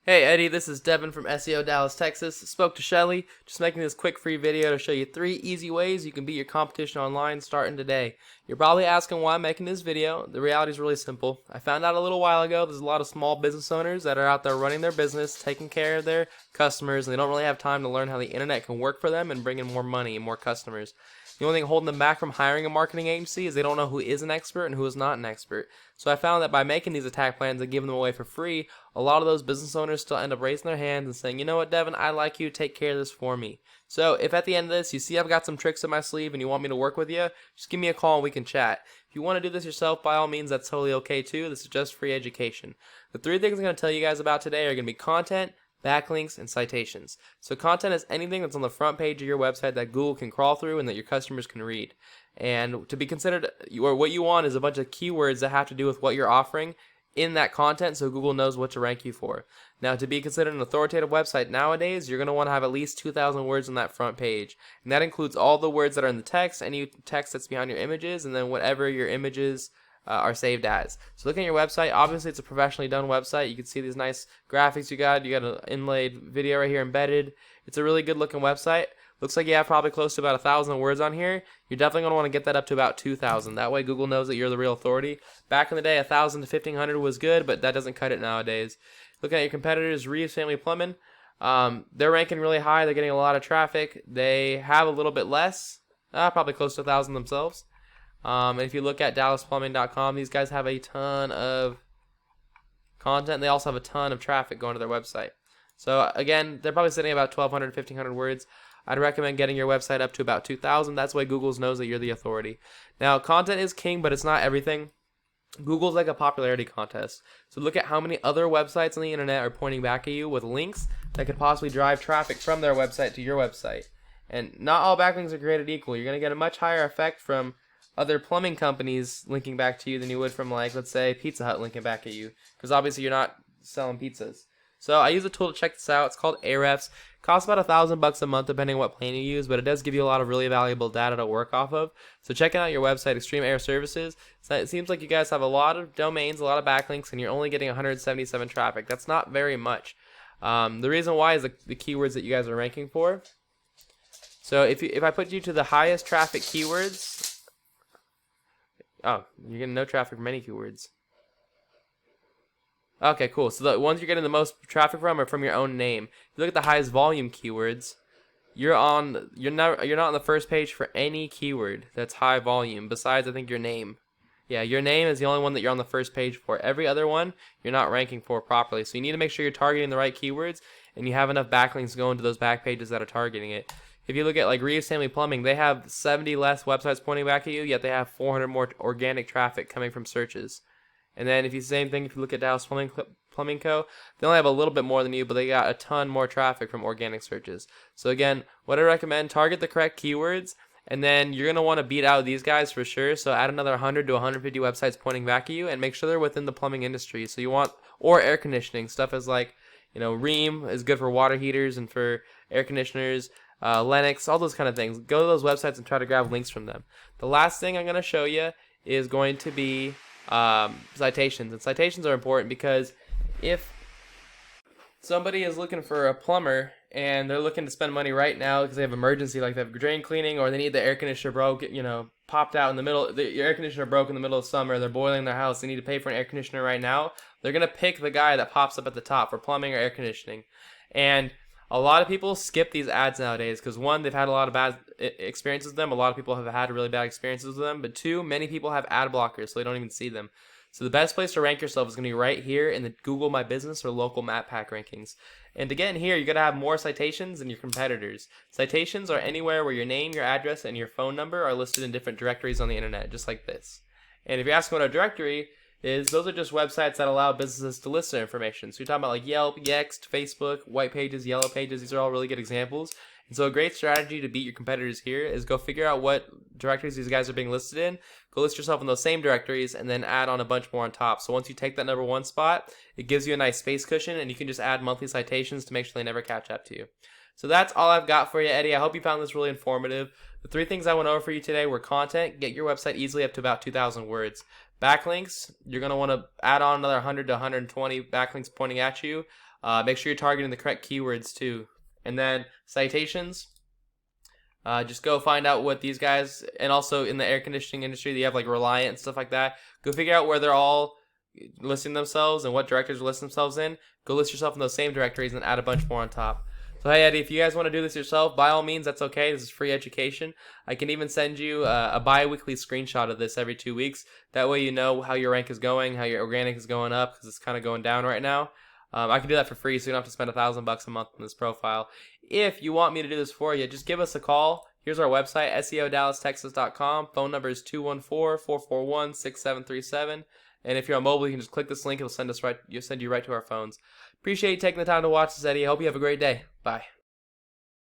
Hey Eddie, this is Devin from SEO Dallas, Texas. Spoke to Shelly, just making this quick free video to show you 3 easy ways you can beat your competition online starting today. You're probably asking why I'm making this video. The reality is really simple. I found out a little while ago there's a lot of small business owners that are out there running their business, taking care of their customers, and they don't really have time to learn how the internet can work for them and bring in more money and more customers. The only thing holding them back from hiring a marketing agency is they don't know who is an expert and who is not an expert. So I found that by making these attack plans and giving them away for free, a lot of those business owners still end up raising their hands and saying, you know what, Devin, I like you, take care of this for me. So if at the end of this you see I've got some tricks in my sleeve and you want me to work with you, just give me a call and we can chat. If you want to do this yourself, by all means, that's totally okay too. This is just free education. The 3 things I'm going to tell you guys about today are going to be content, backlinks, and citations. So content is anything that's on the front page of your website that Google can crawl through and that your customers can read. And to be considered, or what you want is a bunch of keywords that have to do with what you're offering in that content so Google knows what to rank you for. Now, to be considered an authoritative website nowadays, you're going to want to have at least 2,000 words on that front page. And that includes all the words that are in the text, any text that's behind your images, and then whatever your images are saved as. So looking at your website, obviously it's a professionally done website. You can see these nice graphics you got an inlaid video right here embedded. It's a really good looking website. Looks like you have probably close to about 1,000 words on here. You're definitely going to want to get that up to about 2,000. That way Google knows that you're the real authority. Back in the day, 1,000 to 1,500 was good, but that doesn't cut it nowadays. Looking at your competitors, Reeves Family Plumbing, they're ranking really high. They're getting a lot of traffic. They have a little bit less, probably close to 1,000 themselves. And if you look at DallasPlumbing.com, these guys have a ton of content. They also have a ton of traffic going to their website. So again, they're probably sitting at about 1,200, 1,500 words. I'd recommend getting your website up to about 2,000. That's why Google knows that you're the authority. Now, content is king, but it's not everything. Google's like a popularity contest. So look at how many other websites on the internet are pointing back at you with links that could possibly drive traffic from their website to your website. And not all backlinks are created equal. You're going to get a much higher effect from other plumbing companies linking back to you than you would from, like, let's say Pizza Hut linking back at you, because obviously you're not selling pizzas. So I use a tool to check this out. It's called Ahrefs. It costs about $1,000 a month depending on what plan you use, but it does give you a lot of really valuable data to work off of. So checking out your website, Xtreme Air Services, so it seems like you guys have a lot of domains, a lot of backlinks, and you're only getting 177 traffic. That's not very much. The reason why is the keywords that you guys are ranking for. So if I put you to the highest traffic keywords, oh, you're getting no traffic from any keywords. Okay, cool. So the ones you're getting the most traffic from are from your own name. If you look at the highest volume keywords, you're not on the first page for any keyword that's high volume besides, I think, your name. Yeah, your name is the only one that you're on the first page for. Every other one you're not ranking for properly. So you need to make sure you're targeting the right keywords and you have enough backlinks going to those back pages that are targeting it. If you look at like Reeves Family Plumbing, they have 70 less websites pointing back at you, yet they have 400 more organic traffic coming from searches. And then if you look at Dallas Plumbing Co., they only have a little bit more than you, but they got a ton more traffic from organic searches. So again, what I recommend, target the correct keywords, and then you're going to want to beat out these guys for sure. So add another 100 to 150 websites pointing back at you, and make sure they're within the plumbing industry. So you want, or air conditioning, stuff as like, Rheem is good for water heaters and for air conditioners, Lennox, all those kind of things. Go to those websites and try to grab links from them. The last thing I'm going to show you is going to be citations. And citations are important because if somebody is looking for a plumber and they're looking to spend money right now because they have emergency, like they have drain cleaning or they need the air conditioner popped out in the middle, your air conditioner broke in the middle of summer, they're boiling their house, they need to pay for an air conditioner right now, they're going to pick the guy that pops up at the top for plumbing or air conditioning. And a lot of people skip these ads nowadays because, one, they've had a lot of bad experiences with them. A lot of people have had really bad experiences with them. But two, many people have ad blockers, so they don't even see them. So the best place to rank yourself is going to be right here in the Google My Business or local map pack rankings. And to get in here, you're going to have more citations than your competitors. Citations are anywhere where your name, your address, and your phone number are listed in different directories on the internet, just like this. And if you're asking what a directory is, those are just websites that allow businesses to list their information. So you're talking about like Yelp, Yext, Facebook, White Pages, Yellow Pages. These are all really good examples. And so a great strategy to beat your competitors here is go figure out what directories these guys are being listed in. Go list yourself in those same directories and then add on a bunch more on top. So once you take that #1 spot, it gives you a nice space cushion and you can just add monthly citations to make sure they never catch up to you. So that's all I've got for you, Eddie. I hope you found this really informative. The 3 things I went over for you today were content, get your website easily up to about 2,000 words. Backlinks, you're going to want to add on another 100 to 120 backlinks pointing at you. Make sure you're targeting the correct keywords too. And then citations, just go find out what these guys, and also in the air conditioning industry, you have like Reliant and stuff like that. Go figure out where they're all listing themselves and what directories are listing themselves in. Go list yourself in those same directories and add a bunch more on top. So hey Eddie, if you guys want to do this yourself, by all means, that's okay. This is free education. I can even send you a bi-weekly screenshot of this every 2 weeks. That way you know how your rank is going, how your organic is going up, because it's kind of going down right now. I can do that for free, so you don't have to spend $1,000 a month on this profile. If you want me to do this for you, just give us a call. Here's our website, SEODallasTexas.com. Phone number is 214-441-6737. And if you're on mobile, you can just click this link. It'll send you right to our phones. Appreciate you taking the time to watch this, Eddie. I hope you have a great day. Bye.